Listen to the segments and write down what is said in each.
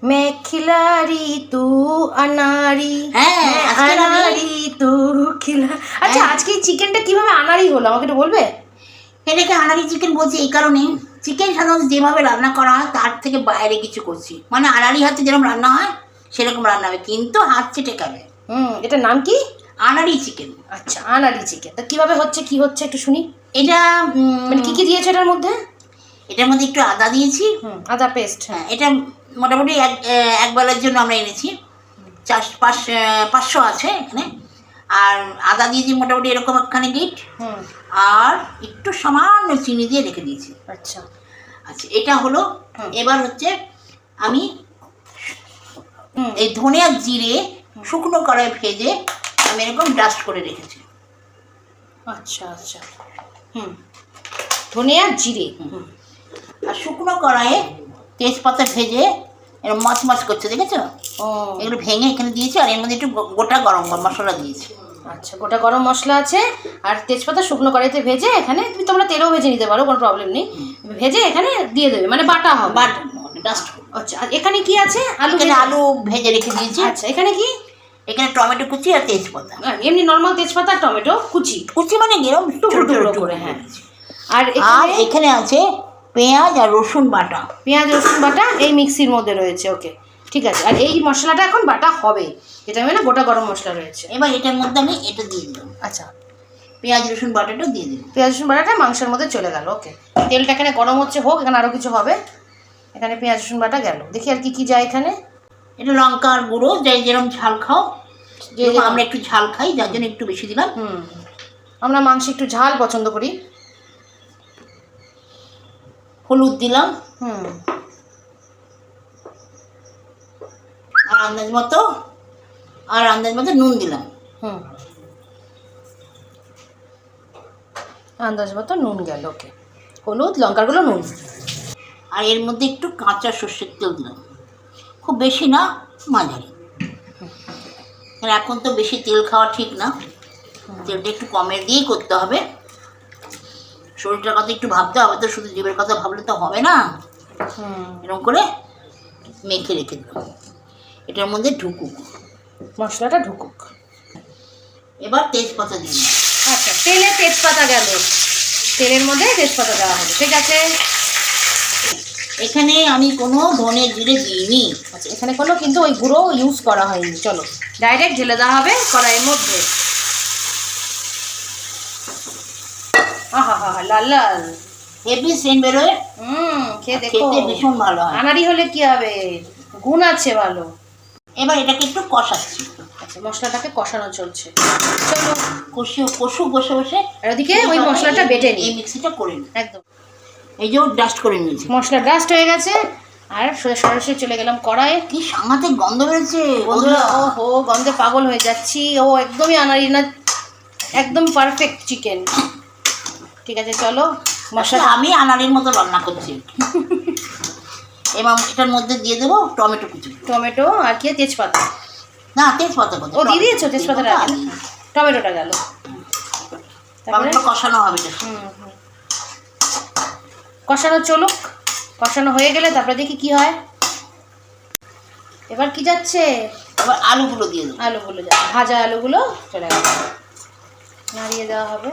मैं खिलाड़ी तू अनाड़ी अनाड़ी तू खिला। আচ্ছা আজকে চিকেনটা কিভাবে আনাড়ি হলো আমাকে একটু বলবে? এটাকে আনাড়ি চিকেন বলছি এই কারণে, চিকেন সাধারণত যেভাবে রান্না করা হয় তার থেকে বাইরে কিছু করছি, মানে আনাড়ি হাতে যেরকম রান্না হয় সেরকম রান্না হবে, কিন্তু হাত চেটে খাবে। এটার নাম কি? আনাড়ি চিকেন। আচ্ছা আনাড়ি চিকেন। তা কিভাবে হচ্ছে, কি হচ্ছে একটু শুনি। এটা মানে কি কি দিয়েছো এটার মধ্যে? এটার মধ্যে একটু আদা দিয়েছি। আদা পেস্ট। হ্যাঁ, এটা মোটামুটি এক বেলার জন্য আমরা এনেছি। 500 আছে এখানে। আর আদা দিয়েছি মোটামুটি এরকম একখানে গিট, আর একটু সামান্য চিনি দিয়ে রেখে দিয়েছি। আচ্ছা আচ্ছা, এটা হলো। এবার হচ্ছে আমি এই ধনে আর জিরে শুকনো কড়াই ভেজে আমি এরকম ডাস্ট করে রেখেছি। আচ্ছা আচ্ছা, ধনে আর জিরে। আর শুকনো কড়াইয়ে তেজপাতা ভেজে এরকম মচমচ করছে, দেখেছো? এগুলো ভেঙে এখানে দিয়েছি, আর এর মধ্যে একটু গোটা গরম মশলা দিয়েছি। আচ্ছা, গোটা গরম মশলা আছে আর তেজপাতা শুকনো কড়াইতে ভেজে, এখানে তোমরা তেলেও ভেজে নিতে পারো, কোনো প্রবলেম নেই। ভেজে এখানে দিয়ে দেবে, মানে বাটা হবে, ডাস্ট। আচ্ছা, আর এখানে কি আছে? আলু ভেজে রেখে দিয়েছি। আচ্ছা, এখানে কি? এখানে টমেটো কুচি আর তেজপাতা, এমনি নর্মাল তেজপাতা আর টমেটো কুচি মানে এরকম টুকরো টুকরো করে। হ্যাঁ, আর এখানে আছে পেঁয়াজ আর রসুন বাটা। পেঁয়াজ রসুন বাটা এই মিক্সির মধ্যে রয়েছে। ওকে, ঠিক আছে। আর এই মশলাটা এখন বাটা হবে, এটা মানে গোটা গরম মশলা রয়েছে। এবার এটার মধ্যে আমি এটা দিয়ে দিলাম। আচ্ছা, পেঁয়াজ রসুন বাটাটা দিয়ে দিলাম। পেঁয়াজ রসুন বাটাটা মাংসের মধ্যে চলে গেল। ওকে, তেলটা এখানে গরম হচ্ছে, হোক, এখানে আরও কিছু হবে। এখানে পেঁয়াজ রসুন বাটা গেল। দেখি আর কি কি যায় এখানে। এটা লঙ্কার গুঁড়ো, যাই যেরকম ঝাল খাও, যেরকম আমরা একটু ঝাল খাই যার জন্য একটু বেশি দিলাম। আমরা মাংসে একটু ঝাল পছন্দ করি। হলুদ দিলাম, আর আন্দাজ মতো নুন দিলাম। আন্দাজ মতো নুন গেল। ওকে, হলুদ, লঙ্কারগুলো, নুন। আর এর মধ্যে একটু কাঁচা সর্ষের তেল দিলাম, খুব বেশি না, মাঝারি। এখন তো বেশি তেল খাওয়া ঠিক না, তেলটা একটু কমে দিয়েই করতে হবে। শরীরটার কথা একটু ভাবতে হবে, তো শুধু জীবের কথা ভাবলে তো হবে না। এরকম করে মেখে রেখে দেবো, এটার মধ্যে ঢুকুক, মশলাটা ঢুকুক। এবার তেজপাতা দিন। আচ্ছা, তেলে তেজপাতা গেল, তেলের মধ্যে তেজপাতা দেওয়া হবে। ঠিক আছে, এখানে আমি কোনো ধনে জিরে দিইনি। আচ্ছা, এখানে কোনো কিন্তু ওই গুঁড়ো ইউজ করা হয়নি। চলো ডাইরেক্ট ঢেলে দেওয়া হবে কড়াইয়ের মধ্যে। আহা হা, লাল লাল হেভি সেন্ট বেরোয়। খেয়ে দেখো, খেতে ভীষণ ভালো হয়। আনাড়ি হলে কি হবে, গুণ আছে ভালো। এবার এটাকে একটু কষাচ্ছি। আচ্ছা, মশলাটাকে কষানো চলছে। চলো বসে বসে আর ওদিকে ওই মশলাটা বেটে নিই, এই মিক্সিটা করে নিই। একদম এই যে ডাস্ট করে নিয়েছি, মশলা ডাস্ট হয়ে গেছে। আর সরাসরি চলে গেলাম কড়াইয়ে। কি সাংঘাতিক গন্ধ বেরোচ্ছে বন্ধুরা, ওহো, গন্ধে পাগল হয়ে যাচ্ছি। ও একদমই আনাড়ি না, একদম পারফেক্ট চিকেন। ঠিক আছে, চলো মশলা আমি আনাড়ির মতো রান্না করছি। এবং এটার মধ্যে দিয়ে দেবো টমেটো কুচি। টমেটো আর কি, তেজপাতা? না, তেজপাতা ও দিয়ে দিয়েছো, তেজপাতাটা টমেটোটা গেল। টমেটো কষানো হবে। কষানো চলুক, কষানো হয়ে গেলে তারপরে দেখি কি হয়। এবার কি যাচ্ছে? এবার আলুগুলো দিয়ে দেবো। আলুগুলো যাচ্ছে, ভাজা আলুগুলো চলে গেল, নাড়িয়ে দেওয়া হবে।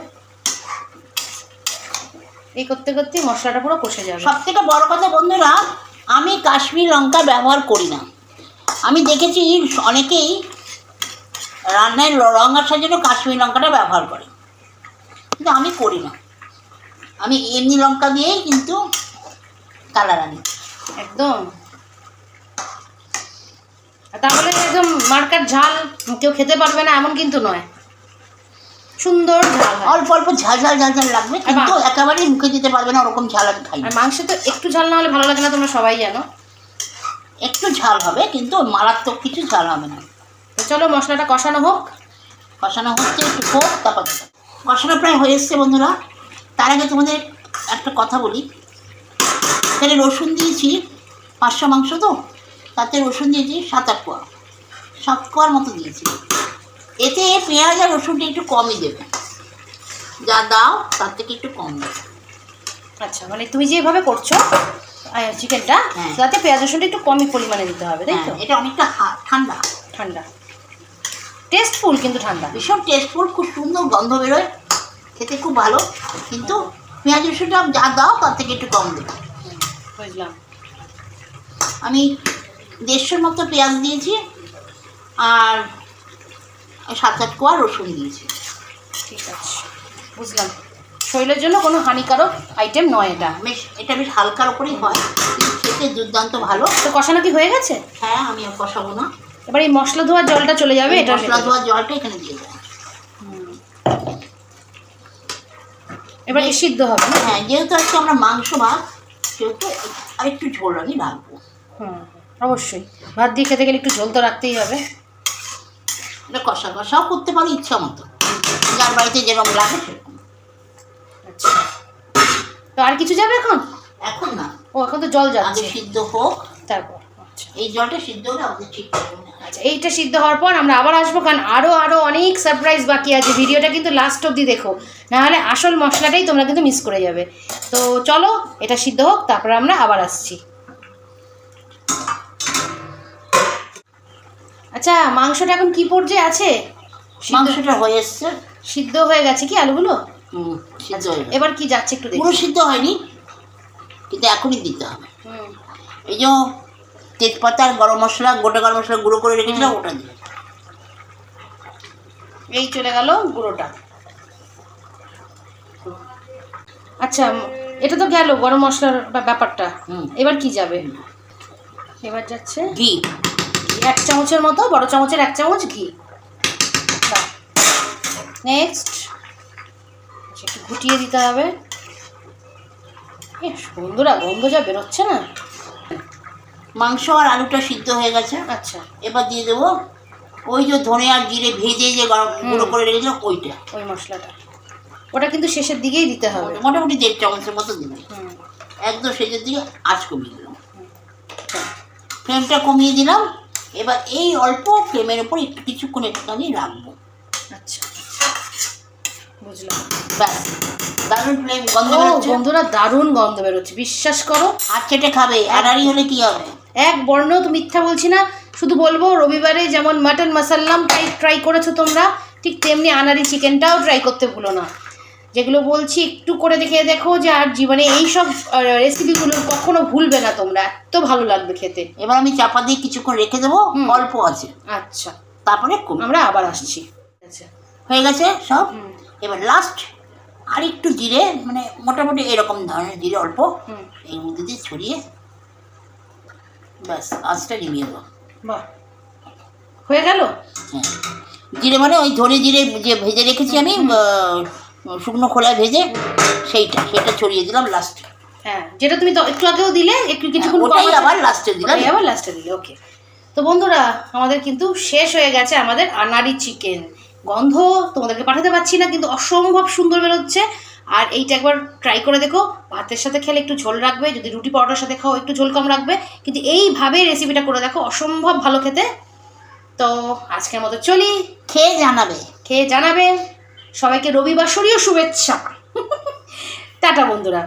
এই করতে করতে মশলাটা পুরো কষে যাবে। সব থেকে বড় কথা বন্ধুরা, আমি কাশ্মীরি লঙ্কা ব্যবহার করি না। আমি দেখেছি অনেকেই রান্নায় রঙ আসার জন্য কাশ্মীরি লঙ্কাটা ব্যবহার করে, কিন্তু আমি করি না। আমি এমনি লঙ্কা দিয়েই কিন্তু কালার আনি একদম। তাহলে একদম মার্কার ঝাল কেউ খেতে পারবে না এমন কিন্তু নয়, সুন্দর ঝাল, অল্প অল্প ঝাল লাগবে, কিন্তু একেবারেই মুখে দিতে পারবে না ওরকম ঝাল আমি খাই। আর মাংসে তো একটু ঝাল না হলে ভালো লাগে না, তোমরা সবাই জানো। একটু ঝাল হবে, কিন্তু মারাত্মক কিছু ঝাল হবে না। তো চলো মশলাটা কষানো হোক। কষানো হচ্ছে, একটু হোক, তারপর কষানো প্রায় হয়ে এসছে বন্ধুরা। তার আগে তোমাদের একটা কথা বলি, এখানে রসুন দিয়েছি 500 মাংস, তো তাতে রসুন দিয়েছি 7-8 কোয়া, 7 কোয়ার মতো দিয়েছি। এতে পেঁয়াজ আর রসুনটা একটু কমই দেবে, যা দাও তার থেকে একটু কম দেবে। আচ্ছা, মানে তুমি যেভাবে করছো চিকেনটা, হ্যাঁ। যাতে পেঁয়াজ রসুনটা একটু কমই পরিমাণে দিতে হবে, তাই তো? হ্যাঁ, এটা অনেকটা ঠান্ডা, ঠান্ডা, টেস্টফুল কিন্তু ঠান্ডা, ভীষণ টেস্টফুল, খুব সুন্দর গন্ধ বেরোয়, খেতে খুব ভালো। কিন্তু পেঁয়াজ রসুনটা যা দাও তার থেকে একটু কম দেবে। বুঝলাম। আমি 150 মতো পেঁয়াজ দিয়েছি আর 7-8 কোয়া রসুন দিয়েছি। ঠিক আছে, বুঝলাম। শরীরের জন্য কোনো হানিকারক আইটেম নয় এটা। এটা বেশ হালকার ওপরেই হয়, কিন্তু খেতে দুর্দান্ত ভালো। তো কষানো কি হয়ে গেছে? হ্যাঁ, আমি আর কষাবো না। এবার এই মশলা ধোয়ার জলটা চলে যাবে, এটা মশলা ধোয়ার জলটা এখানে দিয়ে দেবো। এবার সিদ্ধ হবে না? হ্যাঁ, যেহেতু আজকে আমরা মাংস ভাত, সেহেতু আরেকটু ঝোল আমি রাখবো। অবশ্যই ভাত দিয়ে খেতে গেলে একটু ঝোল তো রাখতেই হবে। এটা কষা কষাও করতে পারি ইচ্ছা মতো, যার বাড়িতে যেরকম লাগে সেরকম। আচ্ছা, তো আর কিছু যাবে এখন? এখন না, ও এখন তো জল আগে যাচ্ছে, সিদ্ধ হোক, তারপর। আচ্ছা, এই জলটা সিদ্ধ হলে আমাদের ঠিক হবে না। আচ্ছা, এইটা সিদ্ধ হওয়ার পর আমরা আবার আসবো, কারণ আরও অনেক সারপ্রাইজ বাকি আছে। ভিডিওটা কিন্তু লাস্ট অবধি দেখো, নাহলে আসল মশলাটাই তোমরা কিন্তু মিস করে যাবে। তো চলো এটা সিদ্ধ হোক, তারপরে আমরা আবার আসছি। আচ্ছা, মাংসটা এখন কি পর্যায়ে আছে? মাংসটা হয়ে এসছে, সিদ্ধ হয়ে গেছে কি আলুগুলো? সিদ্ধ হয়ে গেছে। এবার কি যাচ্ছে একটু দেখি। পুরো সিদ্ধ হয়নি, কিন্তু এখনই দিতে হবে। এই যে তেজপাতা আর গরম মশলা, গোটা গরম মশলা গুঁড়ো করে রেখেছিলাম, ওটা দিয়ে এই চলে গেল গুঁড়োটা। আচ্ছা, এটা তো গেল গরম মশলার ব্যাপারটা। এবার কি যাবে? এবার যাচ্ছে ঘি, 1 চামচের মতো, বড় চামচের 1 চামচ ঘি। নেক্সট একটু ঘুটিয়ে দিতে হবে। বন্ধুরা, গন্ধ যা বেরোচ্ছে না। মাংস আর আলুটা সিদ্ধ হয়ে গেছে। আচ্ছা, এবার দিয়ে দেবো ওই যে ধনে আর জিরে ভেজে যে গরম গুঁড়ো করে রেখেছিলাম ওইটা, ওই মশলাটা। ওটা কিন্তু শেষের দিকেই দিতে হবে। মোটামুটি 1.5 চামচের মতো দিলাম। একদম শেষের দিকে আঁচ কমিয়ে দিলাম, ফ্লেমটা কমিয়ে দিলাম। এবার এই অল্প ফ্লেমের ওপর একটু কিছুক্ষণ একটুখানি রাখবো। আচ্ছা, বুঝলাম। ব্যাস, দারুণ ফ্লেম, গন্ধ ও বেরোচ্ছে। বন্ধুরা, দারুণ গন্ধ বেরোচ্ছে, বিশ্বাস করো। হাত চেটে খাবে, আড়াড়ি হলে কি হবে? এক বর্ণ তো মিথ্যা বলছি না, শুধু বলবো রবিবারে যেমন মাটন মাসাল্লাম ট্রাই করেছো তোমরা, ঠিক তেমনি আনারি চিকেনটাও ট্রাই করতে ভুলো না। যেগুলো বলছি একটু করে দেখে দেখো, যে আর জীবনে এই সব রেসিপিগুলো কখনো ভুলবে না তোমরা, এত ভালো লাগবে খেতে। এবার আমি চাপা দিয়ে কিছুক্ষণ রেখে দেবো, অল্প আছে, আচ্ছা, তারপরে আমরা আবার আসছি। আচ্ছা, হয়ে গেছে সব। এবার লাস্ট আর একটু জিরে, মানে মোটামুটি এরকম ধরনের জিরে অল্প, এই মধ্যে দিয়ে ছড়িয়ে ব্যাস আঁচটা নিভিয়ে দেবো। বাহ, হয়ে গেল। হ্যাঁ, জিরে মানে ওই ধনে জিরে যে ভেজে রেখেছি আমি, শুকনো খোলায় ভেজে, সেইটা ছড়িয়ে দিলাম লাস্টে। হ্যাঁ, যেটা তুমি তো একটু আগেও দিলে, একটু কিছুক্ষণ ওটাই আবার লাস্টে দিলাম, আবার লাস্টে দিলে। ওকে, তো বন্ধুরা, আমাদের কিন্তু শেষ হয়ে গেছে আমাদের আনারি চিকেন। গন্ধ তোমাদেরকে পাঠাতে পারছি না, কিন্তু অসম্ভব সুন্দর বেরোচ্ছে। আর এইটা একবার ট্রাই করে দেখো, ভাতের সাথে খেলে একটু ঝোল রাখবে, যদি রুটি পরোটার সাথে খাও একটু ঝোল কম রাখবে, কিন্তু এইভাবে রেসিপিটা করে দেখো, অসম্ভব ভালো খেতে। তো আজকের মতো চলি, খেয়ে জানাবে। সবাইকে রবিবাসরীয় শুভেচ্ছা। টাটা বন্ধুরা।